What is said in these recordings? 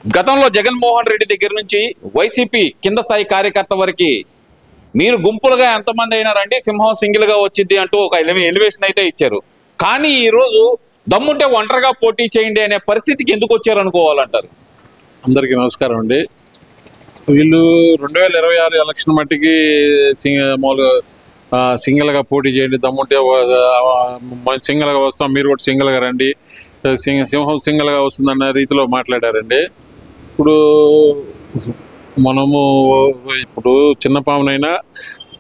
గతంలో జగన్మోహన్ రెడ్డి దగ్గర నుంచి వైసీపీ కింద స్థాయి కార్యకర్త వరకు మీరు గుంపులుగా ఎంతమంది అయినారండి సింహం సింగిల్ గా వచ్చింది అంటూ ఒక ఎలివేషన్ అయితే ఇచ్చారు. కానీ ఈ రోజు దమ్ముంటే ఒంటరిగా పోటీ చేయండి అనే పరిస్థితికి ఎందుకు వచ్చారు అనుకోవాలంటారు? అందరికీ నమస్కారం అండి. వీళ్ళు 2026 ఎలక్షన్ మట్టికి మామూలుగా సింగిల్గా పోటీ చేయండి, దమ్ముంటే సింగిల్గా వస్తాం, మీరు కూడా సింగిల్గా రండి, సింహం సింగిల్గా వస్తుందన్న రీతిలో మాట్లాడారండి. ఇప్పుడు మనము ఇప్పుడు చిన్న పామునైనా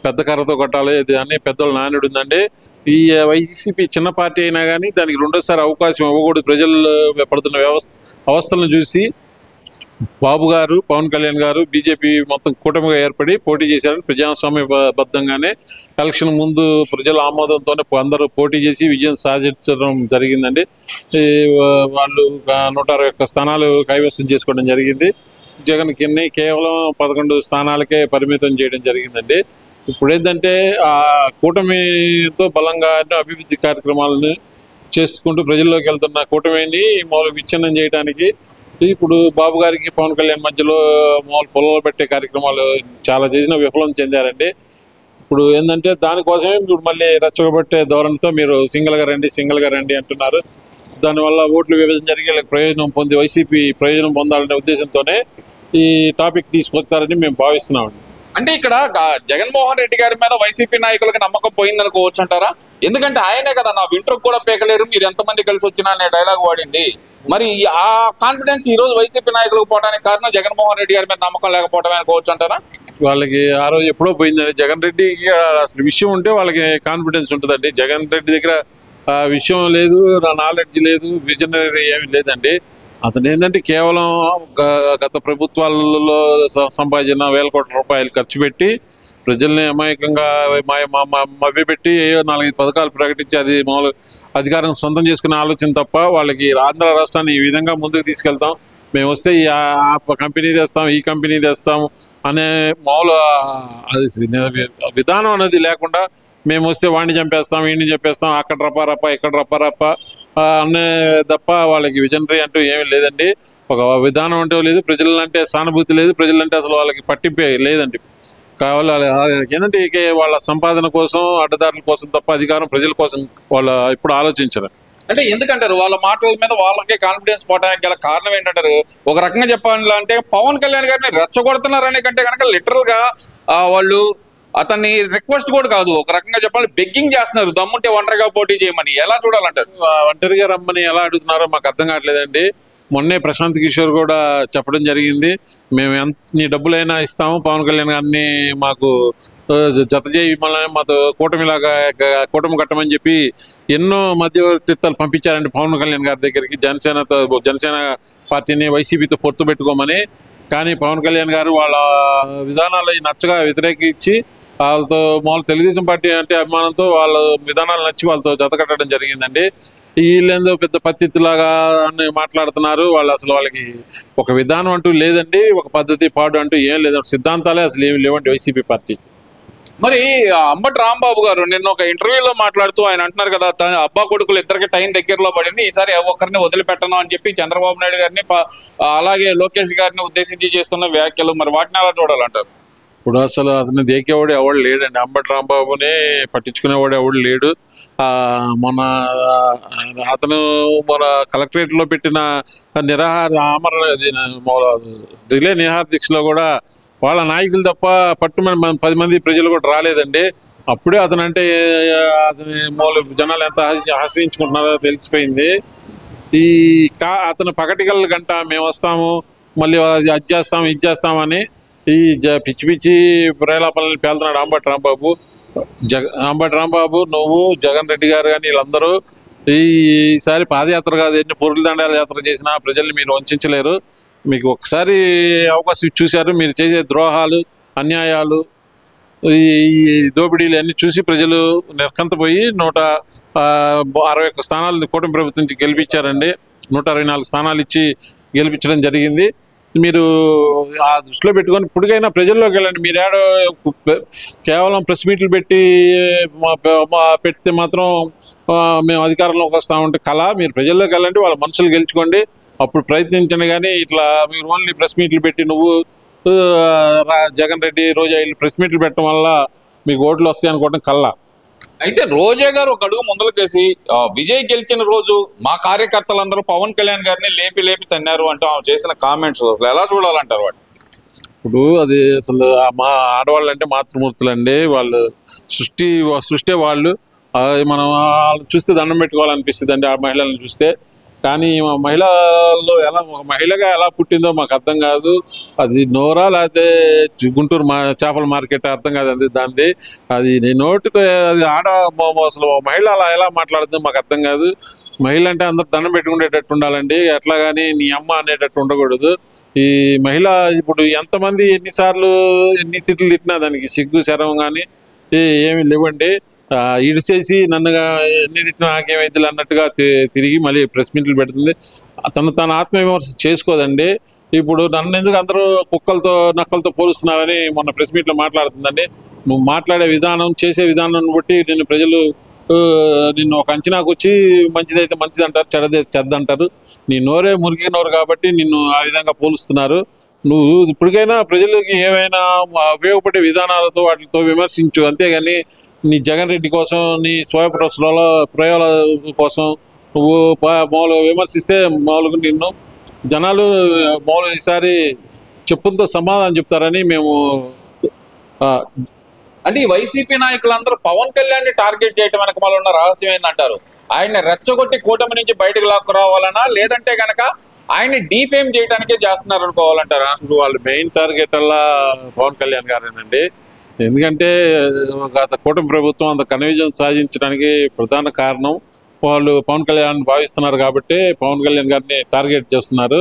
పెద్ద కర్రతో కొట్టాలి అని పెద్దల నానుడు ఉందండి. ఈ వైసీపీ చిన్న పార్టీ అయినా కానీ దానికి రెండోసారి అవకాశం ఇవ్వకూడదు. ప్రజలు పడుతున్న అవస్థలను చూసి బాబు గారు, పవన్ కళ్యాణ్ గారు, బీజేపీ మొత్తం కూటమిగా ఏర్పడి పోటీ చేశారని ప్రజాస్వామ్యబద్ధంగానే ఎలక్షన్ ముందు ప్రజల ఆమోదంతోనే అందరూ పోటీ చేసి విజయం సాధించడం జరిగిందండి. వాళ్ళు 161 స్థానాలు కైవసం చేసుకోవడం జరిగింది. జగన్ కిన్ని కేవలం 11 స్థానాలకే పరిమితం చేయడం జరిగిందండి. ఇప్పుడు ఏంటంటే ఆ కూటమితో బలంగా అభివృద్ధి కార్యక్రమాలను చేసుకుంటూ ప్రజల్లోకి వెళ్తున్న కూటమిని మామూలు విచ్ఛిన్నం చేయడానికి ఇప్పుడు బాబు గారికి పవన్ కళ్యాణ్ మధ్యలో మామూలు పొలాలు పెట్టే కార్యక్రమాలు చాలా చేసిన విఫలం చెందారండి. ఇప్పుడు ఏంటంటే దానికోసమే ఇప్పుడు మళ్ళీ రెచ్చగొట్టే ధోరణితో మీరు సింగిల్గా రండి అంటున్నారు. దానివల్ల ఓట్లు విభజన జరిగి వైసీపీ ప్రయోజనం పొందాలనే ఉద్దేశంతోనే ఈ టాపిక్ తీసుకొస్తారని మేము భావిస్తున్నామండి. అంటే ఇక్కడ జగన్మోహన్ రెడ్డి గారి మీద వైసీపీ నాయకులకు నమ్మకం పోయిందనుకోవచ్చు అంటారా? ఎందుకంటే ఆయనే కదా నా వింటర్కి కూడా పేకలేరు, మీరు ఎంతమంది కలిసి వచ్చినా అనే డైలాగ్ వాడింది. మరి ఆ కాన్ఫిడెన్స్ ఈ రోజు వైసీపీ నాయకులకు పోవడానికి కారణం జగన్మోహన్ రెడ్డి గారి మీద నమ్మకం లేకపోవడమే అనుకోవచ్చు అంటారా? వాళ్ళకి ఆ రోజు ఎప్పుడో పోయిందండి. జగన్ రెడ్డికి అసలు విషయం ఉంటే వాళ్ళకి కాన్ఫిడెన్స్ ఉంటుందండి. జగన్ రెడ్డి దగ్గర విషయం లేదు, నాలెడ్జ్ లేదు, విజనరీ ఏమి లేదండి. అతను ఏంటంటే కేవలం గత ప్రభుత్వాలలో సంపాదించిన వేల కోట్ల రూపాయలు ఖర్చు పెట్టి ప్రజల్ని అమాయకంగా మభ్యపెట్టి 4-5 పథకాలు ప్రకటించి అది మామూలు అధికారం సొంతం చేసుకునే ఆలోచన తప్ప వాళ్ళకి ఆంధ్ర రాష్ట్రాన్ని ఈ విధంగా ముందుకు తీసుకెళ్తాం, మేము వస్తే ఈ కంపెనీ తెస్తాం, ఈ కంపెనీ తెస్తాం అనే మామూలు విధానం అనేది లేకుండా మేము వస్తే వాడిని చంపేస్తాం, వీడిని చంపేస్తాం, అక్కడ రప్పారప్ప ఇక్కడ రప్పారప్ప అనే తప్ప వాళ్ళకి విజనరీ అంటూ ఏమీ లేదండి. ఒక విధానం అంటూ లేదు, ప్రజలంటే సానుభూతి లేదు, ప్రజలంటే అసలు వాళ్ళకి పట్టింపే లేదండి. కావాలి ఏంటంటే వాళ్ళ సంపాదన కోసం, అడ్డదారుల కోసం తప్ప అధికారం ప్రజల కోసం వాళ్ళు ఇప్పుడు ఆలోచించరు. అంటే ఎందుకంటారు వాళ్ళ మాటల మీద వాళ్ళకే కాన్ఫిడెన్స్ పోవడానికి గల కారణం ఏంటంటారు? ఒక రకంగా చెప్పాలంటే పవన్ కళ్యాణ్ గారిని రెచ్చగొడుతున్నారనే కంటే కనుక లిటరల్ గా వాళ్ళు అతన్ని రిక్వెస్ట్ కూడా కాదు, ఒక రకంగా చెప్పాలి బెగ్గింగ్ చేస్తున్నారు, దమ్ముంటే ఒంటరిగా పోటీ చేయమని. ఎలా చూడాలంటారు? ఒంటరిగా రమ్మని ఎలా అడుగుతున్నారో మాకు అర్థం కావట్లేదండి. మొన్నే ప్రశాంత్ కిషోర్ కూడా చెప్పడం జరిగింది, మేము నీ డబ్బులైనా ఇస్తాము, పవన్ కళ్యాణ్ గారిని మాకు జత చేయి, మళ్ళీ మాతో కూటమిలాగా కూటమి కట్టమని చెప్పి ఎన్నో మధ్యవర్తిత్వాలు పంపించారండి పవన్ కళ్యాణ్ గారి దగ్గరికి. జనసేన పార్టీని వైసీపీతో పొత్తు పెట్టుకోమని. కానీ పవన్ కళ్యాణ్ గారు వాళ్ళ విధానాలు నచ్చగా వ్యతిరేకించి వాళ్ళతో మామూలు తెలుగుదేశం పార్టీ అంటే అభిమానంతో వాళ్ళ విధానాలు నచ్చి వాళ్ళతో జత కట్టడం జరిగిందండి. వీళ్ళేందో పెద్ద పద్ధతిలాగా అని మాట్లాడుతున్నారు. వాళ్ళు అసలు వాళ్ళకి ఒక విధానం అంటూ లేదండి, ఒక పద్ధతి పాడు అంటూ ఏం లేదండి, సిద్ధాంతాలే అసలు ఏమి లేవండి వైసీపీ పార్టీ. మరి అంబటి రాంబాబు గారు నిన్న ఒక ఇంటర్వ్యూలో మాట్లాడుతూ ఆయన అంటున్నారు కదా, అబ్బా కొడుకులు ఇద్దరికి టైం దగ్గరలో పడింది, ఈసారి ఒక్కరిని వదిలిపెట్టను అని చెప్పి చంద్రబాబు నాయుడు గారిని అలాగే లోకేష్ గారిని ఉద్దేశించి చేస్తున్న వ్యాఖ్యలు, మరి వాటిని ఎలా చూడాలంటారు? ఇప్పుడు అసలు అతను దేకేవాడు ఎవడు లేడండి, అంబటి రాంబాబుని పట్టించుకునేవాడు ఎవడు లేడు. మొన్న అతను మన కలెక్టరేట్లో పెట్టిన రిలే నిరాహార దీక్షలో కూడా వాళ్ళ నాయకులు తప్ప పట్టుమని 10 మంది ప్రజలు కూడా రాలేదండి. అప్పుడే అతను అంటే అతని జనాలు ఎంత ఆశ్రయించుకుంటున్నారో తెలిసిపోయింది. అతను పకటికల్ గంట మేము వస్తాము, మళ్ళీ అది చేస్తాం ఇది చేస్తామని ఈ పిచ్చి పిచ్చి ప్రేలాపల్ని పేలుతున్నాడు అంబటి రాంబాబు. అంబటి రాంబాబు, నువ్వు, జగన్ రెడ్డి గారు కానీ వీళ్ళందరూ ఈసారి పాదయాత్ర కాదు, ఎన్ని పొరుల దండాల యాత్ర చేసినా ప్రజల్ని మీరు వంచలేరు. మీకు ఒకసారి అవకాశం చూశారు, మీరు చేసే ద్రోహాలు, అన్యాయాలు, ఈ దోపిడీలు అన్నీ చూసి ప్రజలు నిర్కంతపోయి 161 స్థానాలు కూటమి ప్రభుత్వం నుంచి గెలిపించారండి. 124 స్థానాలు ఇచ్చి గెలిపించడం జరిగింది. మీరు ఆ దృష్టిలో పెట్టుకొని ఇప్పటికైనా ప్రజల్లోకి వెళ్ళండి. మీరు కేవలం ప్రెస్ మీట్లు పెడితే మాత్రం మేము అధికారంలోకి వస్తామంటే కళ. మీరు ప్రజల్లోకి వెళ్ళండి, వాళ్ళ మనసులు గెలుచుకోండి. అప్పుడు ప్రయత్నించండి, కానీ ఇట్లా మీరు ఓన్లీ ప్రెస్ మీట్లు పెట్టి నువ్వు జగన్ రెడ్డి రోజా వీళ్ళు ప్రెస్ మీట్లు పెట్టడం వల్ల మీకు ఓట్లు వస్తాయి అనుకోవడం కల్లా. అయితే రోజా గారు ఒక అడుగు ముందలకేసి విజయ్ గెలిచిన రోజు మా కార్యకర్తలందరూ పవన్ కళ్యాణ్ గారిని లేపి లేపి తన్నారు అంటూ ఆమె చేసిన కామెంట్స్ అసలు ఎలా చూడాలంటారు వాడు? ఇప్పుడు అది అసలు మా ఆడవాళ్ళు అంటే మాతృమూర్తులు అండి, వాళ్ళు సృష్టి వాళ్ళు. మనం వాళ్ళు చూస్తే దండం పెట్టుకోవాలనిపిస్తుంది అండి ఆ మహిళలను చూస్తే. కానీ మా మహిళల్లో ఒక మహిళగా ఎలా పుట్టిందో మాకు అర్థం కాదు. అది నోరా లేకపోతే గుంటూరు చేపల మార్కెట్ అర్థం కాదు దాన్ని. అది నేను నోటితో అది అసలు మహిళ అలా ఎలా మాట్లాడుతుందో మాకు అర్థం కాదు. మహిళ అంటే అందరు దండం పెట్టుకునేటట్టు ఉండాలండి, ఎట్లా కానీ నీ అమ్మ అనేటట్టు ఉండకూడదు. ఈ మహిళ ఇప్పుడు ఎంతమంది ఎన్నిసార్లు ఎన్ని తిట్లు తిట్టినా దానికి సిగ్గు శరం కానీ ఏమి లేవండి. ఇడిచేసి నన్నుగా ఎన్ని తిట్టినా నాకేమైతే అన్నట్టుగా తిరిగి మళ్ళీ ప్రెస్ మీట్లు పెడుతుంది. తన ఆత్మవిమర్శ చేసుకోదండి. ఇప్పుడు నన్ను ఎందుకు అందరూ కుక్కలతో నక్కలతో పోలుస్తున్నారని మొన్న ప్రెస్ మీట్లో మాట్లాడుతుందండి. నువ్వు మాట్లాడే విధానం చేసే విధానం బట్టి నిన్ను ప్రజలు నిన్ను ఒక అంచనాకు వచ్చి మంచిదైతే మంచిది అంటారు, చెడ్డదైతే చెడ్డ అంటారు. నీ నోరే మురికి నోరు కాబట్టి నిన్ను ఆ విధంగా పోలుస్తున్నారు. నువ్వు ఇప్పటికైనా ప్రజలకి ఏమైనా ఉపయోగపడే విధానాలతో వాటితో విమర్శించు, అంతేగాని నీ జగన్ రెడ్డి కోసం నీ ప్రయోగాల కోసం నువ్వు మామూలుగా విమర్శిస్తే మామూలుగా నిన్ను జనాలు మామూలుగా ఈసారి చెప్పులతో సమాధానం చెప్తారని మేము అంటే ఈ వైసీపీ నాయకులందరూ పవన్ కళ్యాణ్ ని టార్గెట్ చేయడం వెనక మళ్ళీ ఉన్న రహస్యం ఏందంటారు? ఆయన రెచ్చగొట్టి కూటమి నుంచి బయటకు లాక్కురావాలనా, లేదంటే గనక ఆయన్ని డీఫేమ్ చేయడానికే చేస్తున్నారు అనుకోవాలంటారా? ఇప్పుడు వాళ్ళు మెయిన్ టార్గెట్ అలా పవన్ కళ్యాణ్ గారేనండి. ఎందుకంటే గత కూటమి ప్రభుత్వం అంత కన్విజన్ సాధించడానికి ప్రధాన కారణం వాళ్ళు పవన్ కళ్యాణ్ భావిస్తున్నారు కాబట్టి పవన్ కళ్యాణ్ గారిని టార్గెట్ చేస్తున్నారు.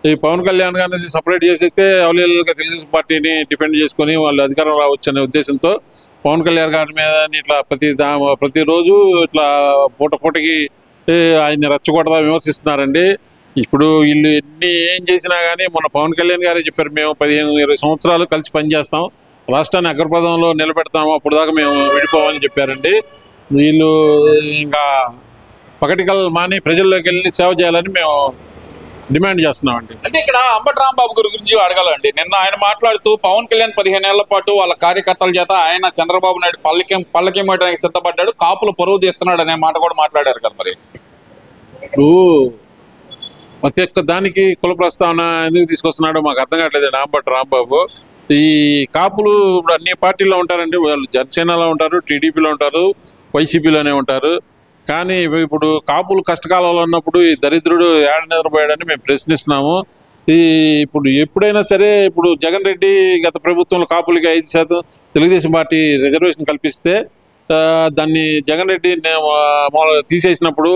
ఈ పవన్ కళ్యాణ్ గారిని సపరేట్ చేసేస్తే అవలీలుగా తెలుగుదేశం పార్టీని డిఫెండ్ చేసుకొని వాళ్ళు అధికారం రావచ్చనే ఉద్దేశంతో పవన్ కళ్యాణ్ గారి మీద ఇట్లా ప్రతిరోజు ఇట్లా పూటకి ఆయన్ని రెచ్చగొడదా విమర్శిస్తున్నారండి. ఇప్పుడు వీళ్ళు ఏం చేసినా కానీ మొన్న పవన్ కళ్యాణ్ గారే చెప్పారు, మేము 15-20 సంవత్సరాలు కలిసి పనిచేస్తాం, రాష్ట్రాన్ని అగ్రపదంలో నిలబెడతాము, అప్పుడు దాకా మేము విడిపోవాలని చెప్పారండి. వీళ్ళు ఇంకా పకటికల్ మాని ప్రజల్లోకి వెళ్ళి సేవ చేయాలని మేము డిమాండ్ చేస్తున్నామండి. అంటే ఇక్కడ అంబటి రాంబాబు గారి గురించి అడగాలండి. నిన్న ఆయన మాట్లాడుతూ పవన్ కళ్యాణ్ 15 ఏళ్ల పాటు వాళ్ళ కార్యకర్తల చేత ఆయన చంద్రబాబు నాయుడు పల్లకి మోయడానికి సిద్ధపడ్డాడు, కాపులు పరువు తీస్తున్నాడు అనే మాట కూడా మాట్లాడారు కదా. మరి ఇప్పుడు ప్రతి ఒక్క దానికి కుల ప్రస్తావన ఎందుకు తీసుకొస్తున్నాడో మాకు అర్థం కావట్లేదు అంబటి రాంబాబు. ఈ కాపులు ఇప్పుడు అన్ని పార్టీల్లో ఉంటారండి, వాళ్ళు జనసేనలో ఉంటారు, టీడీపీలో ఉంటారు, వైసీపీలోనే ఉంటారు. కానీ ఇప్పుడు కాపులు కష్టకాలంలో ఉన్నప్పుడు ఈ దరిద్రుడు ఏడ నిద్రపోయాడని మేము ప్రశ్నిస్తున్నాము. ఇప్పుడు ఎప్పుడైనా సరే ఇప్పుడు జగన్ రెడ్డి గత ప్రభుత్వంలో కాపులకి 5% తెలుగుదేశం పార్టీ రిజర్వేషన్ కల్పిస్తే దాన్ని జగన్ రెడ్డి తీసేసినప్పుడు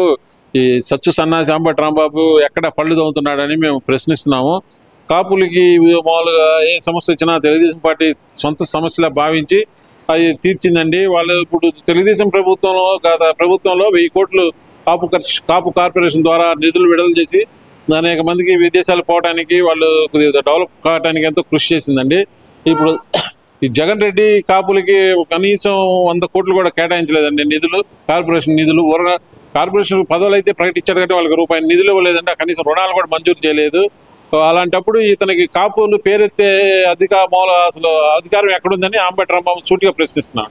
ఈ సచ్చు సన్నాసి అంబటి రాంబాబు ఎక్కడ పళ్ళు తవ్వుతున్నాడని మేము ప్రశ్నిస్తున్నాము. కాపులకి మామూలుగా ఏ సమస్య వచ్చినా తెలుగుదేశం పార్టీ సొంత సమస్యలా భావించి అది తీర్చిందండి. వాళ్ళు ఇప్పుడు తెలుగుదేశం గత ప్రభుత్వంలో 1000 కోట్లు కాపు కార్పొరేషన్ ద్వారా నిధులు విడుదల చేసి అనేక మందికి విదేశాలు పోవడానికి వాళ్ళు కొద్దిగా డెవలప్ కావడానికి ఎంతో కృషి చేసిందండి. ఇప్పుడు ఈ జగన్ రెడ్డి కాపులకి కనీసం 100 కోట్లు కూడా కేటాయించలేదండి నిధులు, కార్పొరేషన్ నిధులు. కార్పొరేషన్ పదవులు అయితే ప్రకటించాడు కంటే వాళ్ళకి రూపాయి నిధులు ఇవ్వలేదండి, కనీసం రుణాలు కూడా మంజూరు చేయలేదు. అలాంటప్పుడు ఇతనికి కాపులు పేరెత్తే అసలు అధికారం ఎక్కడుందని అంబటి రాంబాబు సూటిగా ప్రశ్నిస్తున్నాడు.